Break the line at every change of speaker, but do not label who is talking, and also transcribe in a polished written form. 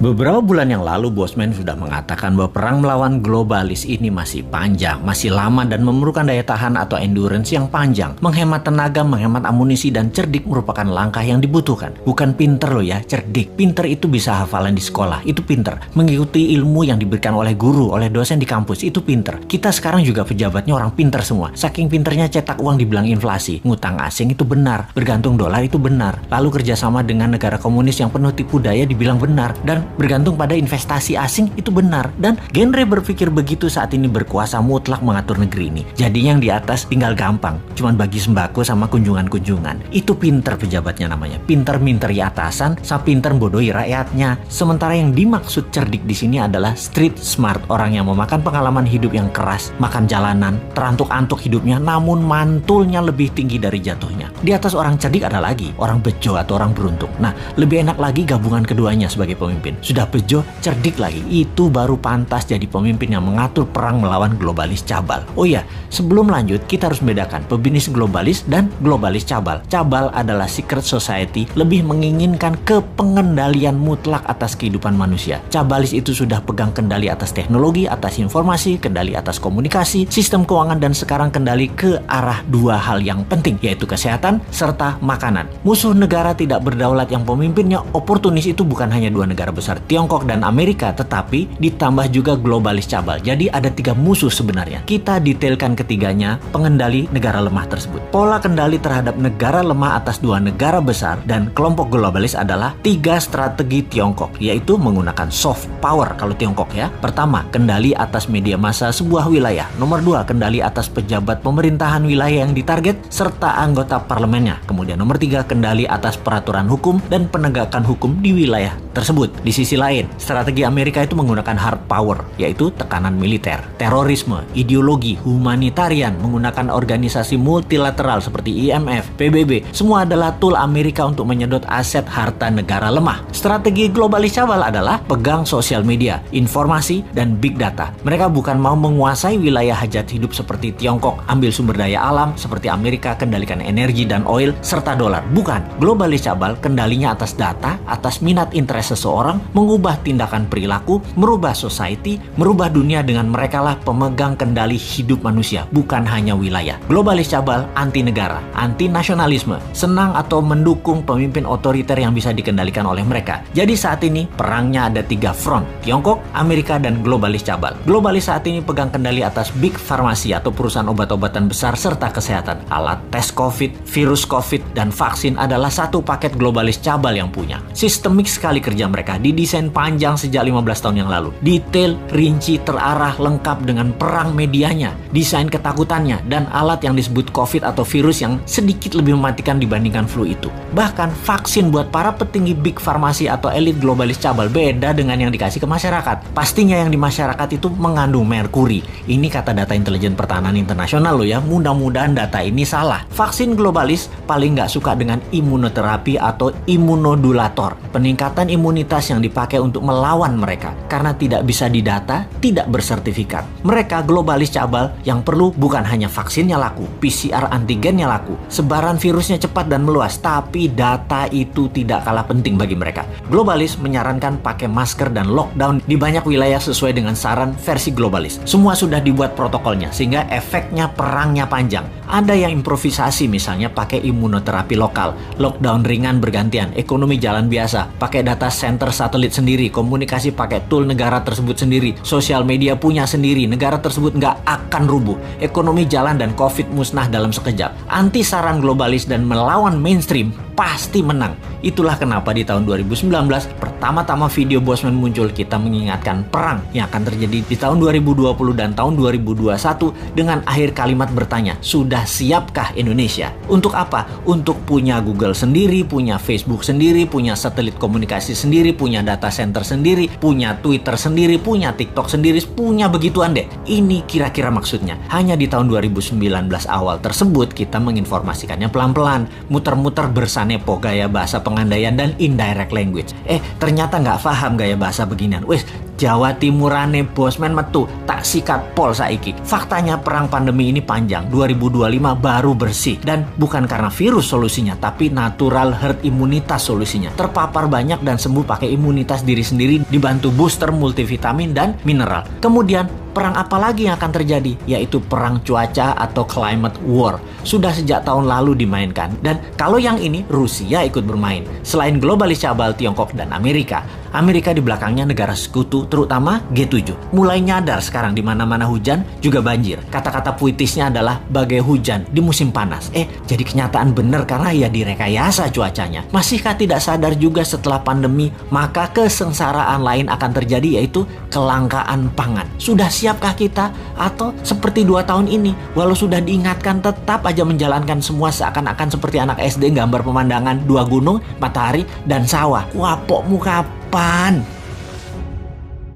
Beberapa bulan yang lalu, Bosman sudah mengatakan bahwa perang melawan globalis ini masih panjang, masih lama dan memerlukan daya tahan atau endurance yang panjang. Menghemat tenaga, menghemat amunisi, dan cerdik merupakan langkah yang dibutuhkan. Bukan pinter loh ya, cerdik. Pinter itu bisa hafalan di sekolah, itu pinter. Mengikuti ilmu yang diberikan oleh guru, oleh dosen di kampus, itu pinter. Kita sekarang juga pejabatnya orang pinter semua. Saking pinternya cetak uang dibilang inflasi. Ngutang asing itu benar, bergantung dolar itu benar. Lalu kerjasama dengan negara komunis yang penuh tipu daya dibilang benar. Dan bergantung pada investasi asing itu benar. Dan genre berpikir begitu saat ini berkuasa mutlak mengatur negeri ini. Jadi yang di atas tinggal gampang, cuman bagi sembako sama kunjungan-kunjungan. Itu pinter pejabatnya namanya. Pinter minteri atasan, sama pinter bodohi rakyatnya. Sementara yang dimaksud cerdik di sini adalah street smart, orang yang memakan pengalaman hidup yang keras, makan jalanan, terantuk-antuk hidupnya, namun mantulnya lebih tinggi dari jatuhnya. Di atas orang cerdik ada lagi orang bejo atau orang beruntung. Nah, lebih enak lagi gabungan keduanya sebagai pemimpin. Sudah bejo, cerdik lagi, itu baru pantas jadi pemimpin yang mengatur perang melawan globalis cabal. Oh iya, sebelum lanjut kita harus membedakan pebisnis globalis dan globalis cabal. Cabal adalah secret society, lebih menginginkan kepengendalian mutlak atas kehidupan manusia. Cabalis itu sudah pegang kendali atas teknologi, atas informasi, kendali atas komunikasi, sistem keuangan, dan sekarang kendali ke arah dua hal yang penting, yaitu kesehatan serta makanan. Musuh negara tidak berdaulat yang pemimpinnya oportunis itu bukan hanya dua negara besar, Tiongkok dan Amerika, tetapi ditambah juga globalis cabal. Jadi ada 3 musuh sebenarnya. Kita detailkan ketiganya, pengendali negara lemah tersebut. Pola kendali terhadap negara lemah atas 2 negara besar dan kelompok globalis adalah 3 strategi Tiongkok, yaitu menggunakan soft power kalau Tiongkok ya. Pertama, kendali atas media massa sebuah wilayah. Nomor 2, kendali atas pejabat pemerintahan wilayah yang ditarget serta anggota parlemennya. Kemudian nomor 3, kendali atas peraturan hukum dan penegakan hukum di wilayah tersebut. Di sisi lain, strategi Amerika itu menggunakan hard power, yaitu tekanan militer, terorisme, ideologi, humanitarian, menggunakan organisasi multilateral seperti IMF, PBB. Semua adalah tool Amerika untuk menyedot aset harta negara lemah. Strategi globalis cabal adalah pegang sosial media, informasi, dan big data. Mereka bukan mau menguasai wilayah hajat hidup seperti Tiongkok, ambil sumber daya alam seperti Amerika, kendalikan energi dan oil, serta dolar. Bukan. Globalis cabal kendalinya atas data, atas minat interest seseorang, mengubah tindakan perilaku, merubah society, merubah dunia dengan merekalah pemegang kendali hidup manusia, bukan hanya wilayah. Globalis cabal anti negara, anti nasionalisme, senang atau mendukung pemimpin otoriter yang bisa dikendalikan oleh mereka. Jadi saat ini perangnya ada 3 front, Tiongkok, Amerika, dan globalis cabal. Globalis saat ini pegang kendali atas big farmasi atau perusahaan obat-obatan besar serta kesehatan. Alat tes COVID, virus COVID, dan vaksin adalah satu paket globalis cabal yang punya. Sistemik sekali kerja mereka, didesain panjang sejak 15 tahun yang lalu. Detail, rinci, terarah, lengkap dengan perang medianya, desain ketakutannya, dan alat yang disebut COVID atau virus yang sedikit lebih mematikan dibandingkan flu itu. Bahkan vaksin buat para petinggi big farmasi atau elit globalis cabal beda dengan yang dikasih ke masyarakat. Pastinya yang di masyarakat itu mengandung merkuri. Ini kata data intelijen pertahanan internasional loh ya, mudah-mudahan data ini salah. Vaksin globalis paling nggak suka dengan imunoterapi atau imunodulator, peningkatan imunitas yang dipakai untuk melawan mereka, karena tidak bisa didata, tidak bersertifikat. Mereka globalis cabal yang perlu bukan hanya vaksinnya laku, PCR antigennya laku, sebaran virusnya cepat dan meluas, tapi data itu tidak kalah penting bagi mereka. Globalis menyarankan pakai masker dan lockdown di banyak wilayah sesuai dengan saran versi globalis. Semua sudah dibuat protokolnya sehingga efeknya perangnya panjang. Ada yang improvisasi, misalnya pakai imunoterapi lokal, lockdown ringan bergantian, ekonomi jalan biasa, pakai data center satelit sendiri, komunikasi pakai tool negara tersebut sendiri, sosial media punya sendiri, negara tersebut nggak akan rubuh, ekonomi jalan dan COVID musnah dalam sekejap. Anti saran globalis dan melawan mainstream pasti menang. Itulah kenapa di tahun 2019 pertama-tama video Bosman muncul, kita mengingatkan perang yang akan terjadi di tahun 2020 dan tahun 2021 dengan akhir kalimat bertanya, sudah siapkah Indonesia? Untuk apa? Untuk punya Google sendiri, punya Facebook sendiri, punya satelit komunikasi sendiri, punya data center sendiri, punya Twitter sendiri, punya TikTok sendiri, punya begituan deh. Ini kira-kira maksudnya. Hanya di tahun 2019 awal tersebut kita menginformasikannya pelan-pelan, muter-muter bersanepo gaya bahasa pengandaian dan indirect language. Ternyata nggak paham gaya bahasa beginian. Jawa Timurane bosman metu tak sikat pol saiki. Faktanya perang pandemi ini panjang, 2025 baru bersih. Dan bukan karena virus solusinya, tapi natural herd imunitas solusinya. Terpapar banyak dan sembuh pakai imunitas diri sendiri dibantu booster multivitamin dan mineral. Kemudian perang apa lagi yang akan terjadi? Yaitu perang cuaca atau climate war. Sudah sejak tahun lalu dimainkan. Dan kalau yang ini Rusia ikut bermain. Selain globalis cabal Tiongkok dan Amerika di belakangnya negara sekutu, terutama G7. Mulai nyadar sekarang di mana-mana hujan juga banjir. Kata-kata puitisnya adalah bagai hujan di musim panas. Jadi kenyataan benar karena ya direkayasa cuacanya. Masihkah tidak sadar juga setelah pandemi, maka kesengsaraan lain akan terjadi, yaitu kelangkaan pangan. Sudah siapkah kita? Atau seperti 2 tahun ini, walau sudah diingatkan tetap aja menjalankan semua seakan-akan seperti anak SD gambar pemandangan 2 gunung, matahari, dan sawah. Wapokmu kapan?